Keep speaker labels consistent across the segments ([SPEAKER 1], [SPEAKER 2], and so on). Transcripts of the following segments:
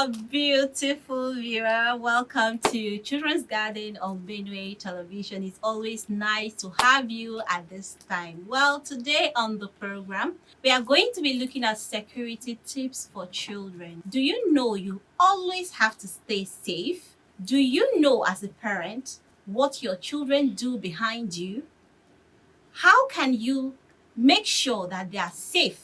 [SPEAKER 1] our beautiful viewer. Welcome to Children's Garden on Benway Television. It's always nice to have you at this time. Well, today on the program, we are going to be looking at security tips for children. Do you know you always have to stay safe? Do you know as a parent what your children do behind you? How can you make sure that they are safe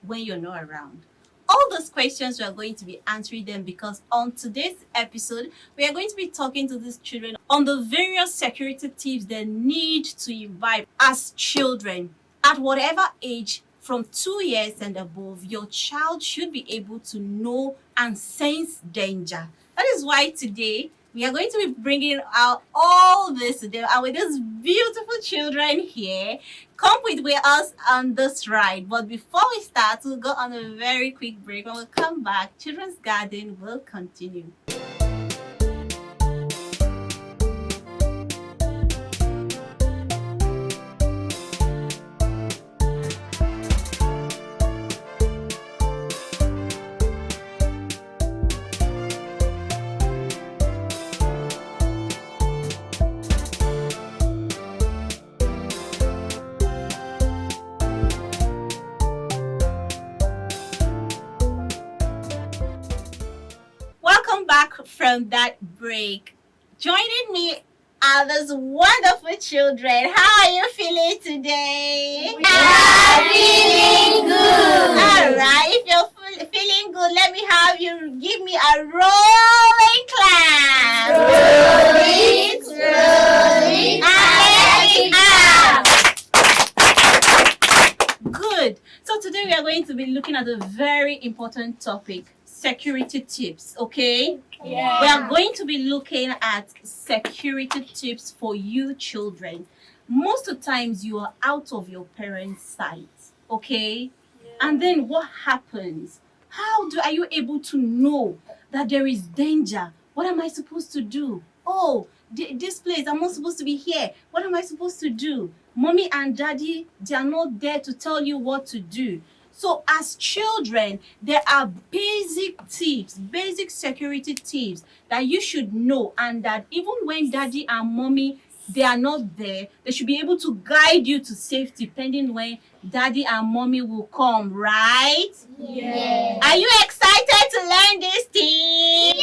[SPEAKER 1] when you're not around? All those questions we are going to be answering them because on today's episode, we are going to be talking to these children on the various security tips they need to imbibe as children. At whatever age, from 2 years and above, your child should be able to know and sense danger. That is why today we are going to be bringing out all this today, and with these beautiful children here, come with us on this ride. But before we start, we'll go on a very quick break. When we come back, Children's Garden will continue. Welcome back from that break. Joining me are those wonderful children. How are you feeling today?
[SPEAKER 2] We are feeling good.
[SPEAKER 1] All right. If you're feeling good, let me have you give me a rolling clap.
[SPEAKER 2] Rolling, rolling,
[SPEAKER 1] and up. Good. So today we are going to be looking at a very important topic. Security tips, okay?
[SPEAKER 2] Yeah.
[SPEAKER 1] We are going to be looking at security tips for you children. Most of the times you are out of your parents' sight, okay? And then what happens? Are you able to know that there is danger? What am I supposed to do? Oh, this place, I'm not supposed to be here. What am I supposed to do? Mommy and daddy, they are not there to tell you what to do. So as children, there are basic tips, basic security tips that you should know, and that even when daddy and mommy, they are not there, they should be able to guide you to safety depending when daddy and mommy will come, right?
[SPEAKER 2] Yeah.
[SPEAKER 1] Are you excited to learn these tips?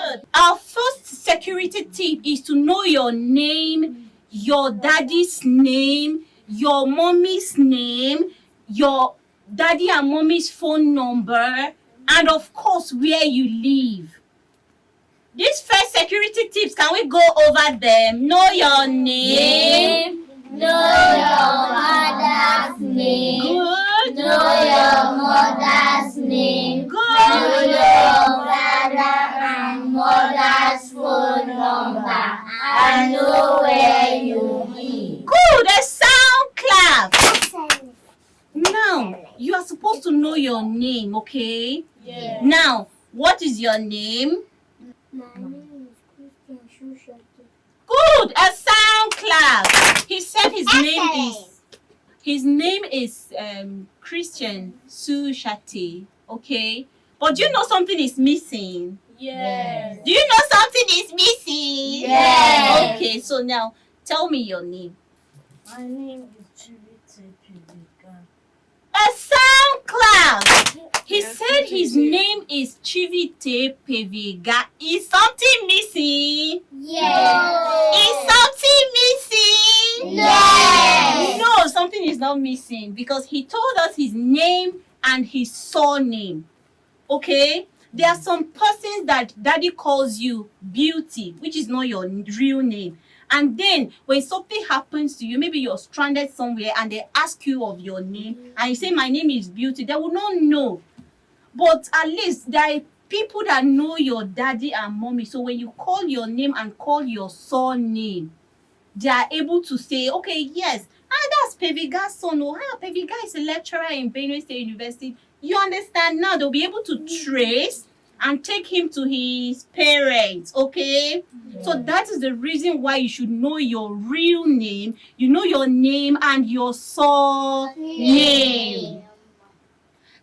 [SPEAKER 1] Good. Our first security tip is to know your name, your daddy's name, your mommy's name, your daddy and mommy's phone number, and of course where you live. These first security tips, can we go over them? Know your name.
[SPEAKER 2] Know your father's name.
[SPEAKER 1] Good.
[SPEAKER 2] Know your mother's name. Know
[SPEAKER 1] Good.
[SPEAKER 2] your father and mother's phone number. And know where you live.
[SPEAKER 1] Good. A sound clap. Now, you are supposed to know your name, okay?
[SPEAKER 2] Yeah.
[SPEAKER 1] Now, what is your name?
[SPEAKER 2] My name is Christian Shushaki.
[SPEAKER 1] Good. A sound clap. He said his name is Christian Sushati, okay? But do you know something is missing?
[SPEAKER 2] Yes.
[SPEAKER 1] Do you know something is missing?
[SPEAKER 2] Yes.
[SPEAKER 1] Okay, so now tell me your name.
[SPEAKER 2] My name is Chivite Pivika.
[SPEAKER 1] A sound clap. He said his name is Chivite Peviga. Is something missing?
[SPEAKER 2] Yes.
[SPEAKER 1] Is something missing?
[SPEAKER 2] Yes.
[SPEAKER 1] No, something is not missing because he told us his name and his surname. Okay? There are some persons that daddy calls you Beauty, which is not your real name. And then when something happens to you, maybe you're stranded somewhere and they ask you of your name and you say, my name is Beauty, they will not know. But at least there are people that know your daddy and mommy. So when you call your name and call your surname, they are able to say, okay, yes, that's Peviga's son. Oh, Peviga is a lecturer in Benue State University. You understand now? They'll be able to trace and take him to his parents, okay? Yeah. So that is the reason why you should know your real name. You know your name and your surname.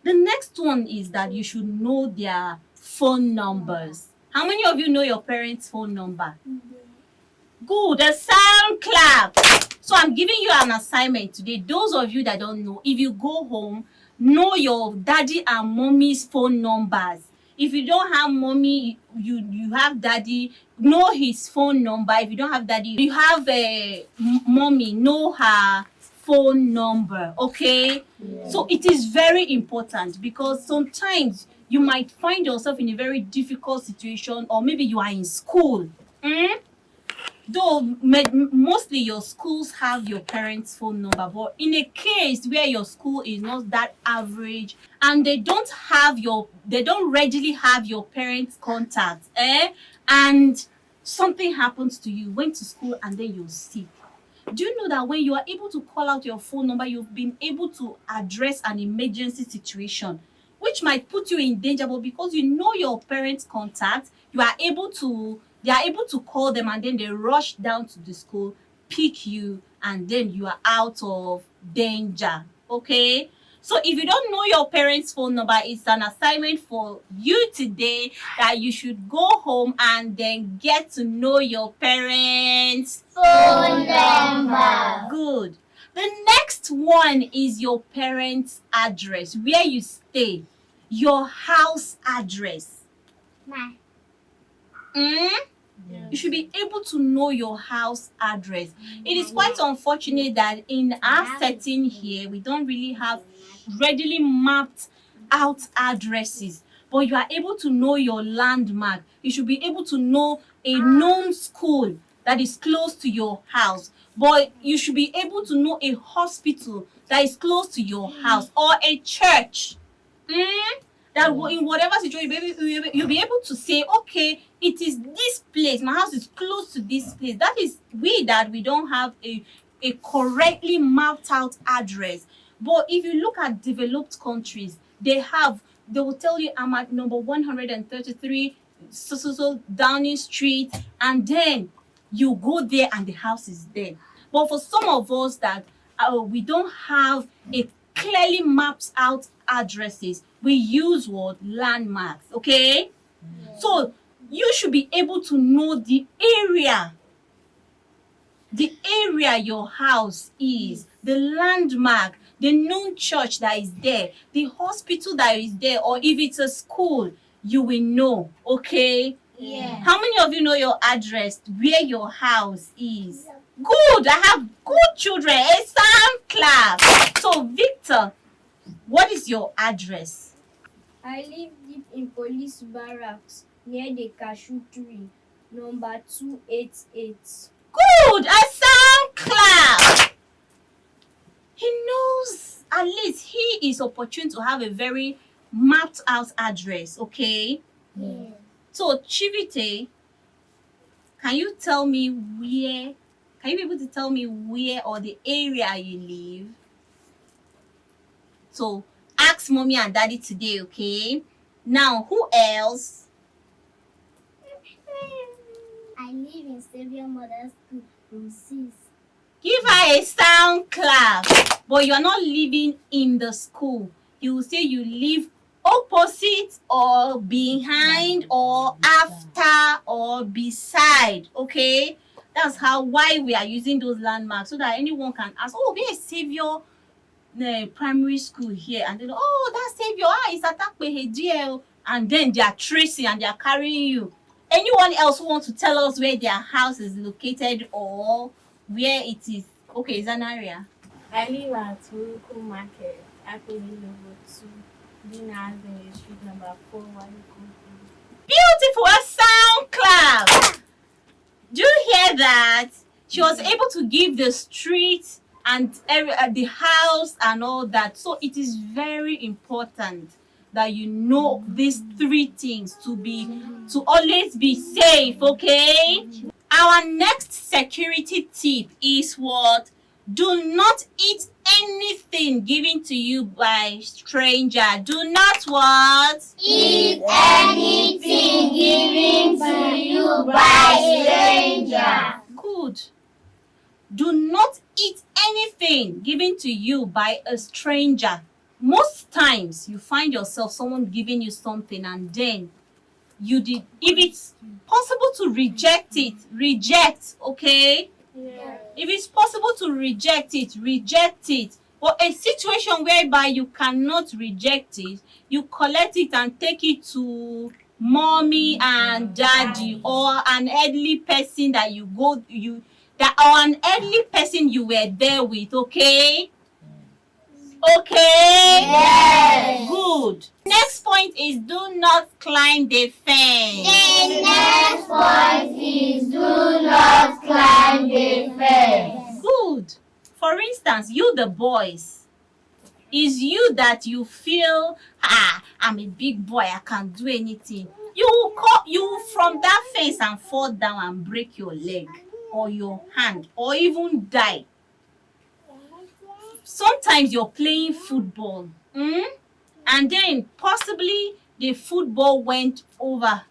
[SPEAKER 1] The next one is that you should know their phone numbers. How many of you know your parents' phone number? Good, a sound clap. So I'm giving you an assignment today. Those of you that don't know, if you go home, know your daddy and mommy's phone numbers. If you don't have mommy, you have daddy, know his phone number. If you don't have daddy, you have a mommy, know her phone number, okay? Yeah. So it is very important because sometimes you might find yourself in a very difficult situation, or maybe you are in school. Though mostly your schools have your parents' phone number, but in a case where your school is not that average and they don't readily have your parents' contact, and something happens to you, went to school and then you're sick. Do you know that when you are able to call out your phone number, you've been able to address an emergency situation, which might put you in danger, but because you know your parents' contact, they are able to call them, and then they rush down to the school, pick you, and then you are out of danger, okay? So if you don't know your parents' phone number, it's an assignment for you today that you should go home and then get to know your parents'
[SPEAKER 2] phone number.
[SPEAKER 1] Good. The next one is your parents' address, where you stay, your house address. You should be able to know your house address. It is quite unfortunate that in our setting here, we don't really have readily mapped out addresses, but you are able to know your landmark. You should be able to know a known school that is close to your house, but you should be able to know a hospital that is close to your house, or a church. That in whatever situation, you'll be able to say, okay, it is this place, my house is close to this place. That is we don't have a correctly mapped out address. But if you look at developed countries, they will tell you, I'm at number 133 so Downing Street, and then you go there and the house is there. But for some of us that we don't have a clearly mapped out addresses, we use what? Landmarks, okay? Yeah. So you should be able to know the area your house is, the landmark, the known church that is there, the hospital that is there, or if it's a school, you will know, okay?
[SPEAKER 2] Yeah.
[SPEAKER 1] How many of you know your address, where your house is? Yeah. Good, I have good children. A sound clap. So Victor, what is your address?
[SPEAKER 3] I live deep in police barracks near the cashew tree, number 288.
[SPEAKER 1] Good, a sound clap. He knows, at least he is opportune to have a very mapped out address, okay?
[SPEAKER 2] Yeah.
[SPEAKER 1] So Chivite, can you be able to tell me where or the area you live? So ask mommy and daddy today, okay? Now, who else?
[SPEAKER 2] I live in Xavier Model School, room 6.
[SPEAKER 1] Give her a sound clap. But you are not living in the school. You will say you live opposite or behind or after or beside, okay? That's why we are using those landmarks, so that anyone can ask, oh, there's Xavier primary school here, and then, oh, that's Xavier, it's Atakpe, and then they are tracing and they are carrying you. Anyone else who wants to tell us where their house is located or where it is? Okay, Zanaria.
[SPEAKER 4] I live at Wuruku Market, Apple Level 2, Dina Street number 4,
[SPEAKER 1] Beautiful, a sound clap. Do you hear that? She was able to give the street and the house and all that. So it is very important that you know these three things to always be safe, okay? Our next security tip is what? Do not eat anything given to you by stranger. Do not what?
[SPEAKER 2] Eat anything given to you by stranger.
[SPEAKER 1] Good. Do not eat anything given to you by a stranger. most times you find yourself someone giving you something and then you did, if it's possible to reject it, reject, okay?
[SPEAKER 4] Yeah.
[SPEAKER 1] If it's possible to reject it, reject it. But a situation whereby you cannot reject it, you collect it and take it to mommy and daddy, or an elderly person that or an elderly person you were there with, okay? Okay?
[SPEAKER 2] Yes.
[SPEAKER 1] Good. Next point is do not climb the fence.
[SPEAKER 2] The next point is do not climb the fence.
[SPEAKER 1] Good. For instance, you the boys, is you that you feel, I'm a big boy, I can't do anything. You will from that fence and fall down and break your leg or your hand or even die. Sometimes you're playing football, and then possibly the football went over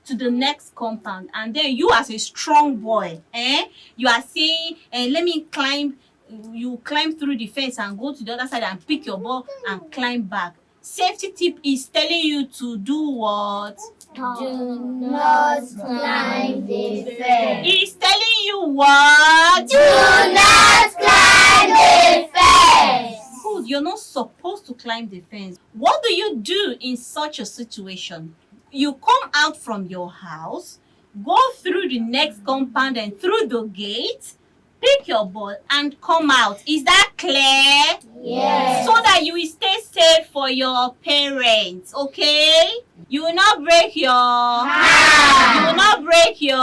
[SPEAKER 1] to the next compound, and then you as a strong boy, you are saying, let me climb. You climb through the fence and go to the other side and pick your ball and climb back. Safety tip is telling you to do what?
[SPEAKER 2] Do not climb the fence.
[SPEAKER 1] It's telling you what?
[SPEAKER 2] Do not climb the fence.
[SPEAKER 1] Good, you're not supposed to climb the fence. What do you do in such a situation? You come out from your house, go through the next compound and through the gate, pick your ball and come out. Is that clear?
[SPEAKER 2] Yes.
[SPEAKER 1] So that you will stay safe for your parents, okay? You will not break your
[SPEAKER 2] hand.
[SPEAKER 1] You will not break your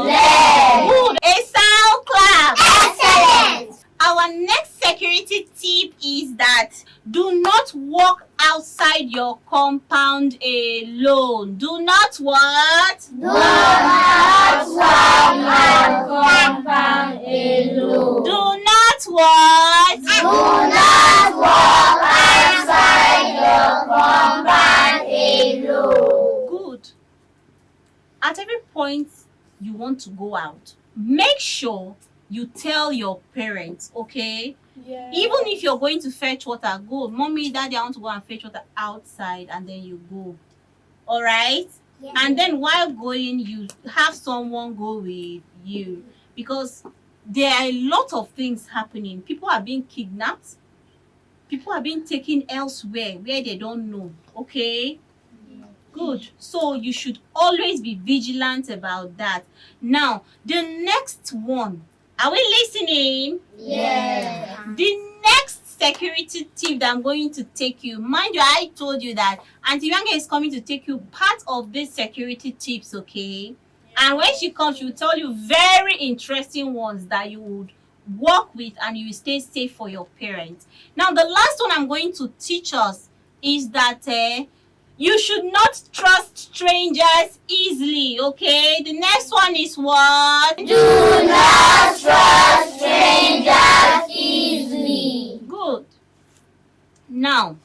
[SPEAKER 2] leg.
[SPEAKER 1] Good. A sound clap.
[SPEAKER 2] Excellent.
[SPEAKER 1] Our next security tip is that do not walk outside your compound alone. Do not what?
[SPEAKER 2] Do not walk your compound alone.
[SPEAKER 1] Do not what?
[SPEAKER 2] Do not walk outside your compound alone.
[SPEAKER 1] Good. At every point you want to go out, make sure you tell your parents, okay?
[SPEAKER 4] Yeah.
[SPEAKER 1] Even if you're going to fetch water, go. Mommy, daddy, I want to go and fetch water outside, and then you go. All right?
[SPEAKER 2] Yes.
[SPEAKER 1] And then while going, you have someone go with you, because there are a lot of things happening. People are being kidnapped. People are being taken elsewhere where they don't know. Okay? Good. So you should always be vigilant about that. Now, the next one. Are we listening?
[SPEAKER 2] Yes.
[SPEAKER 1] The next security tip that I'm going to take you, mind you, I told you that Auntie Yanga is coming to take you part of these security tips, okay? And when she comes, she will tell you very interesting ones that you would work with and you will stay safe for your parents. Now, the last one I'm going to teach us is that you should not trust strangers easily, okay? The next one is what?
[SPEAKER 2] Do not trust strangers easily.
[SPEAKER 1] Good. Now,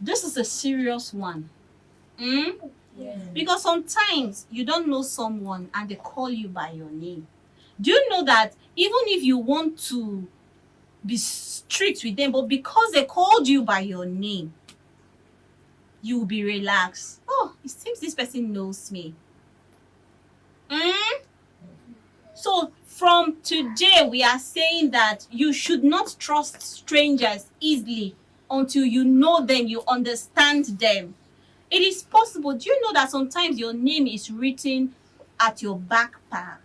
[SPEAKER 1] this is a serious one.
[SPEAKER 4] Yeah.
[SPEAKER 1] Because sometimes you don't know someone and they call you by your name. Do you know that even if you want to be strict with them, but because they called you by your name, you will be relaxed. Oh, it seems this person knows me. So from today, we are saying that you should not trust strangers easily until you know them, you understand them. It is possible. Do you know that sometimes your name is written at your backpack,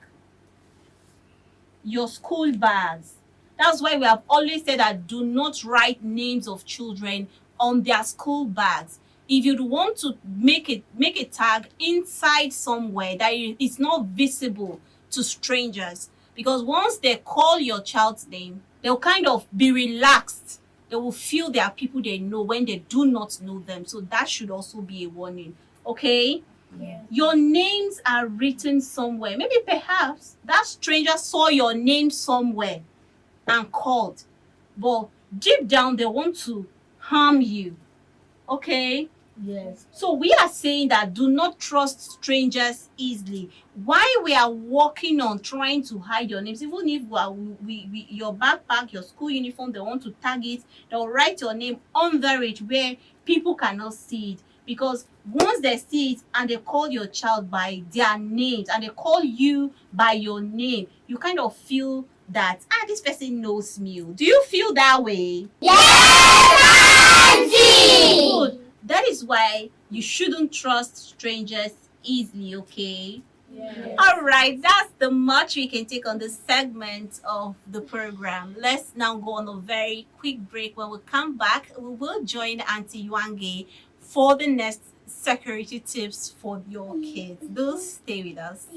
[SPEAKER 1] your school bags? That's why we have always said that do not write names of children on their school bags. If you want to make a tag inside somewhere that is not visible to strangers, because once they call your child's name, they'll kind of be relaxed. They will feel there are people they know when they do not know them. So that should also be a warning. Okay?
[SPEAKER 4] Yeah.
[SPEAKER 1] Your names are written somewhere. Maybe perhaps that stranger saw your name somewhere and called. But deep down, they want to harm you. Okay?
[SPEAKER 4] Yes.
[SPEAKER 1] So we are saying that do not trust strangers easily. Why we are working on trying to hide your names, even if your backpack, your school uniform, they want to tag it, they'll write your name under it where people cannot see it. Because once they see it and they call your child by their names and they call you by your name, you kind of feel that this person knows me. Do you feel that way?
[SPEAKER 2] Yes, Auntie!
[SPEAKER 1] Good. That is why you shouldn't trust strangers easily, okay?
[SPEAKER 4] Yes.
[SPEAKER 1] All right, that's the much we can take on this segment of the program. Let's now go on a very quick break. When we come back, we will join Auntie Yuange for the next security tips for your kids. Do stay with us.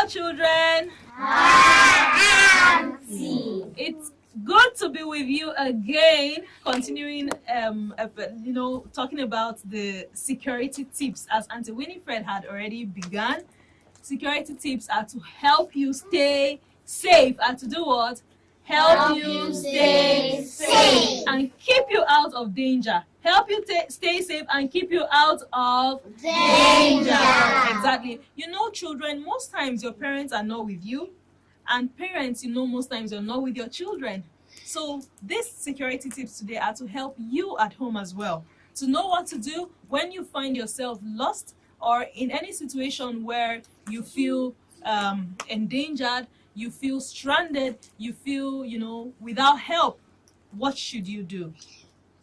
[SPEAKER 1] Children, it's good to be with you again, continuing talking about the security tips. As Auntie Winifred had already begun, security tips are to help you stay safe and to do what? Help you stay safe and keep you out of danger. Help you stay safe and keep you out of danger. Exactly. You know, children, most times your parents are not with you, and parents, most times you're not with your children. So these security tips today are to help you at home as well, to know what to do when you find yourself lost or in any situation where you feel endangered, you feel stranded, you feel, without help. What should you do?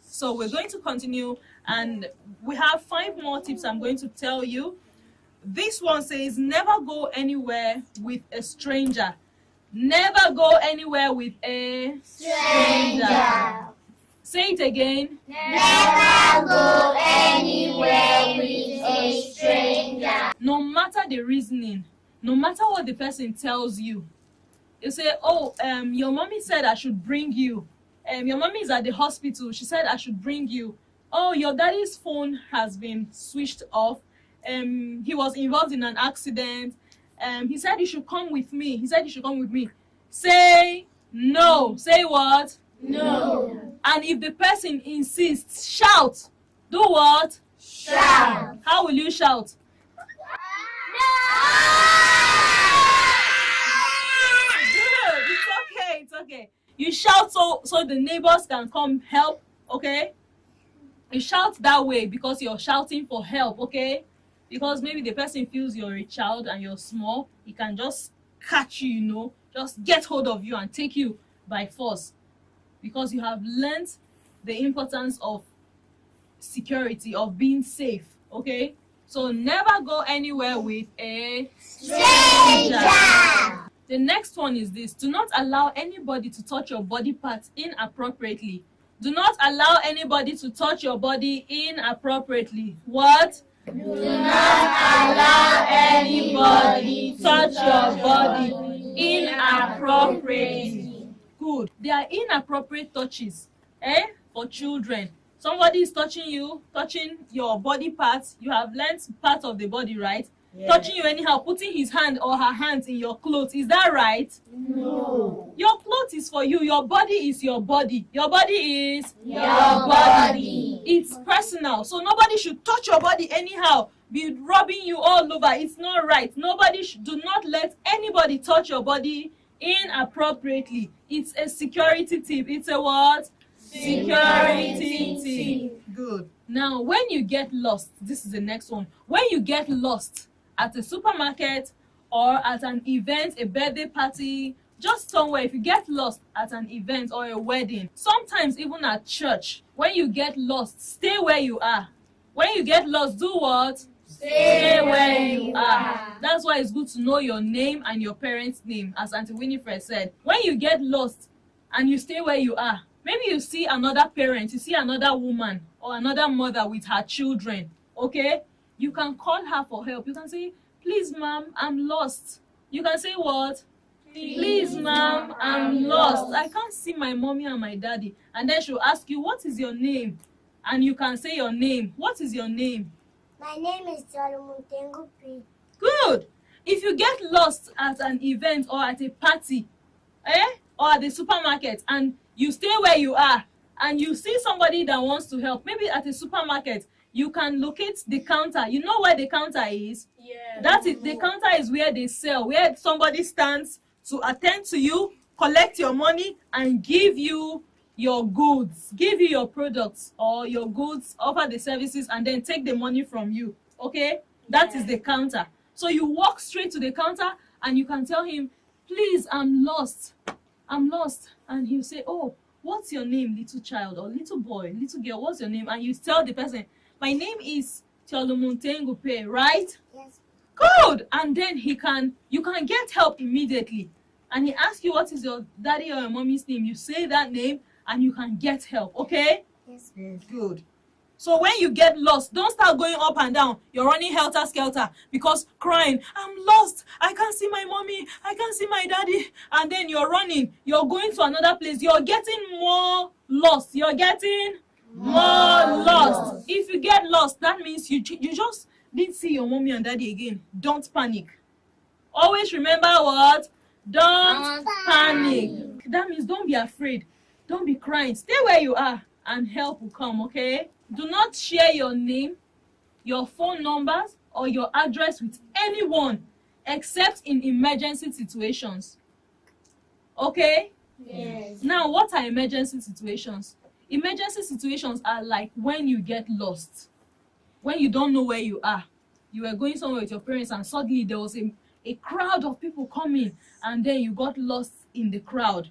[SPEAKER 1] So we're going to continue, and we have 5 more tips I'm going to tell you. This one says, never go anywhere with a stranger. Never go anywhere with a stranger. Say it again.
[SPEAKER 2] Never go anywhere with a stranger.
[SPEAKER 1] No matter the reasoning, no matter what the person tells you, you say, your mommy said I should bring you. Your mommy is at the hospital. She said I should bring you. Oh, your daddy's phone has been switched off. He was involved in an accident. He said you should come with me. Say no. Say what?
[SPEAKER 2] No.
[SPEAKER 1] And if the person insists, shout. Do what?
[SPEAKER 2] Shout.
[SPEAKER 1] How will you shout? Good. It's okay. You shout so the neighbors can come help, okay? You shout that way because you're shouting for help, okay? Because maybe the person feels you're a child and you're small, he can just catch you, just get hold of you and take you by force. Because you have learned the importance of security, of being safe, okay? So never go anywhere with a stranger. The next one is this. Do not allow anybody to touch your body parts inappropriately. Do not allow anybody to touch your body inappropriately. What?
[SPEAKER 2] Do not allow anybody to touch your body inappropriately.
[SPEAKER 1] Good. They are inappropriate touches, for children. Somebody is touching you, touching your body parts. You have learned part of the body, right? Yes. Touching you anyhow, putting his hand or her hands in your clothes. Is that right?
[SPEAKER 2] No.
[SPEAKER 1] Your clothes is for you. Your body is your body. Your body is
[SPEAKER 2] your body.
[SPEAKER 1] It's personal. So nobody should touch your body anyhow. Be rubbing you all over. It's not right. Do not let anybody touch your body inappropriately. It's a security tip. It's a what? Security tip. Good. Now, when you get lost, this is the next one. When you get lost at a supermarket or at an event, a birthday party, just somewhere, if you get lost at an event or a wedding, sometimes even at church, when you get lost, stay where you are. When you get lost, do what? Stay where you are. That's why it's good to know your name and your parents' name, as Auntie Winifred said. When you get lost and you stay where you are, maybe you see another parent, you see another woman or another mother with her children, okay?
[SPEAKER 5] you can call her for help. You can say, please, ma'am, I'm lost. You can say what? Please, ma'am, I'm lost. I can't see my mommy and my daddy. And then she'll ask you, what is your name? And you can say your name. What is your name?
[SPEAKER 2] My name is Solomon P.
[SPEAKER 5] Good. If you get lost at an event or at a party, or at the supermarket, and you stay where you are, and you see somebody that wants to help, maybe at a supermarket, you can locate the counter. You know where the counter is?
[SPEAKER 4] Yeah.
[SPEAKER 5] That is, the counter is where they sell, where somebody stands to attend to you, collect your money, and give you your goods, give you your products or your goods, offer the services, and then take the money from you. Okay? That is the counter. So you walk straight to the counter and you can tell him, please, I'm lost. I'm lost. And he'll say, oh, what's your name, little child or little boy, little girl, what's your name? And you tell the person, my name is Tiolomuntengupe, right?
[SPEAKER 2] Yes.
[SPEAKER 5] Good. And then you can get help immediately. And he asks you what is your daddy or your mommy's name. You say that name and you can get help. Okay?
[SPEAKER 2] Yes.
[SPEAKER 5] Good. So when you get lost, don't start going up and down. You're running helter-skelter because crying, I'm lost. I can't see my mommy. I can't see my daddy. And then you're running. You're going to another place. You're getting more lost. You're getting more lost. If you get lost, that means you just didn't see your mommy and daddy again. Don't panic. Always remember what? Don't panic. That means don't be afraid. Don't be crying. Stay where you are and help will come, okay? Do not share your name, your phone numbers, or your address with anyone except in emergency situations. Okay?
[SPEAKER 2] Yes.
[SPEAKER 5] Now, what are emergency situations? Emergency situations are like when you get lost, when you don't know where you are. You were going somewhere with your parents and suddenly there was a crowd of people coming and then you got lost in the crowd.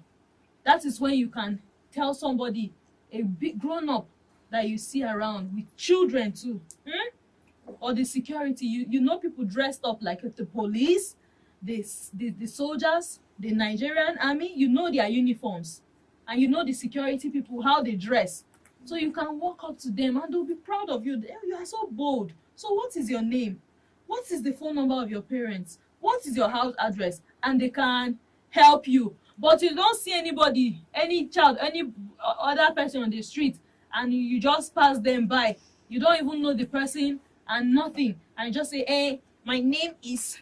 [SPEAKER 5] That is when you can tell somebody, a big grown-up that you see around with children too, or the security. You know people dressed up like the police, the soldiers, the Nigerian army. You know their uniforms, and you know the security people, how they dress. So you can walk up to them and they'll be proud of you. You are so bold. So what is your name? What is the phone number of your parents? What is your house address? And they can help you. But you don't see anybody, any child, any other person on the street, and you just pass them by. You don't even know the person and nothing. And you just say, hey, my name is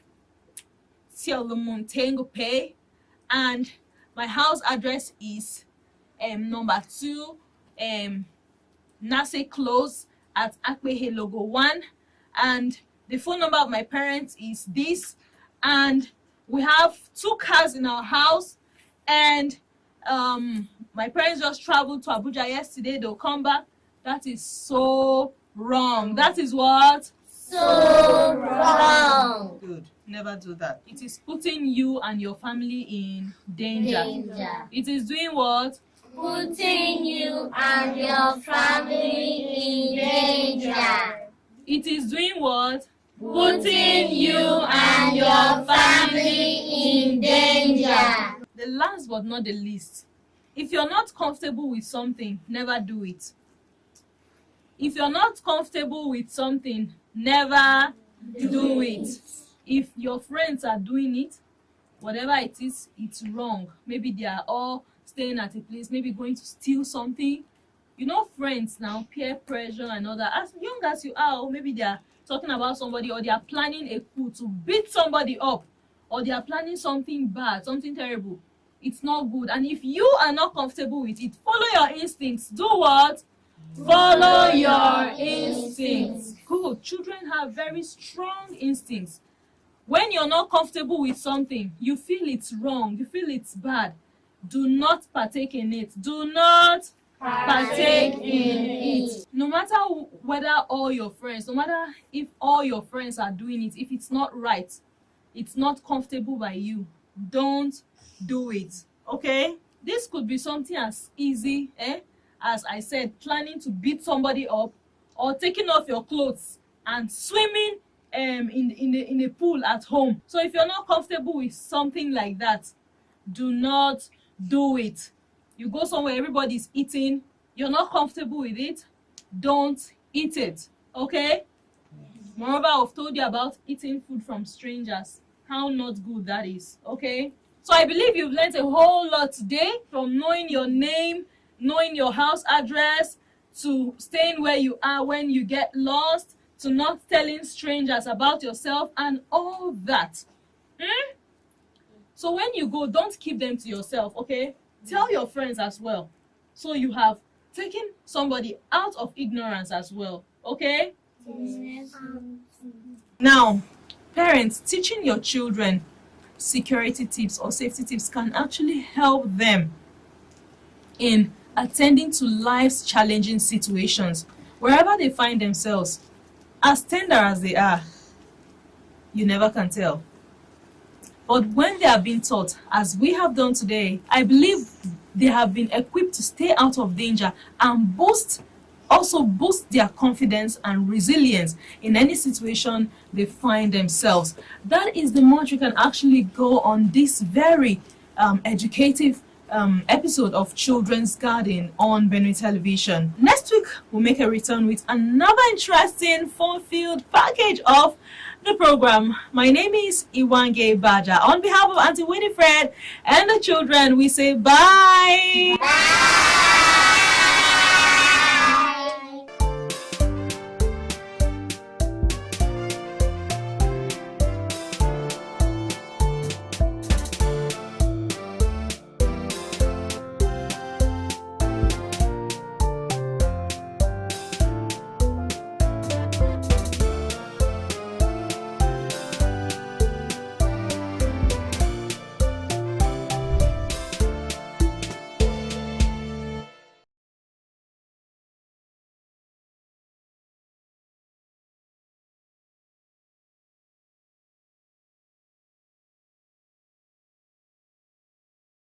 [SPEAKER 5] Tiolomuntengupe, and my house address is number 2, Nase Close at Akpehe Logo 1. And the phone number of my parents is this. And we have 2 cars in our house. And my parents just traveled to Abuja yesterday. They'll come back. That is so wrong. That is what?
[SPEAKER 2] So wrong.
[SPEAKER 5] Good. Never do that. It is putting you and your family in danger. It is doing what?
[SPEAKER 2] Putting you and your family in danger.
[SPEAKER 5] It is doing what?
[SPEAKER 2] Putting you and your family in danger.
[SPEAKER 5] The last but not the least, if you're not comfortable with something, never do it. If you're not comfortable with something, never do it. If your friends are doing it, whatever it is, it's wrong. Maybe they are all staying at a place, maybe going to steal something. You know, friends now, peer pressure and all that. As young as you are, or maybe they are talking about somebody, or they are planning a coup to beat somebody up, or they are planning something bad, something terrible. It's not good. And if you are not comfortable with it, follow your instincts. Do what? Follow your instincts. Good. Children have very strong instincts. When you're not comfortable with something, you feel it's wrong, you feel it's bad, do not partake in it. Do not partake in it. No matter whether all your friends, no matter if all your friends are doing it, if it's not right, it's not comfortable by you, don't do it. Okay? This could be something as easy, as I said, planning to beat somebody up, or taking off your clothes and swimming in a pool at home. So if you're not comfortable with something like that, do not do it. You go somewhere, everybody's eating, you're not comfortable with it, don't eat it. Okay? Moreover, I've told you about eating food from strangers. How not good that is, okay? So I believe you've learned a whole lot today, from knowing your name, knowing your house address, to staying where you are when you get lost, to not telling strangers about yourself and all that. So when you go, don't keep them to yourself, okay? Tell your friends as well. So you have taken somebody out of ignorance as well, okay?
[SPEAKER 3] Yes.
[SPEAKER 5] Now, parents, teaching your children security tips or safety tips can actually help them in attending to life's challenging situations, wherever they find themselves. As tender as they are, you never can tell. But when they are being taught, as we have done today, I believe they have been equipped to stay out of danger and also boost their confidence and resilience in any situation they find themselves. That is the much we can actually go on this very educative episode of Children's Garden on Benue Television. Next week, we'll make a return with another interesting, fun-filled package of the program. My name is Iwange Baja. On behalf of Auntie Winifred and the children, we say bye.
[SPEAKER 2] Bye.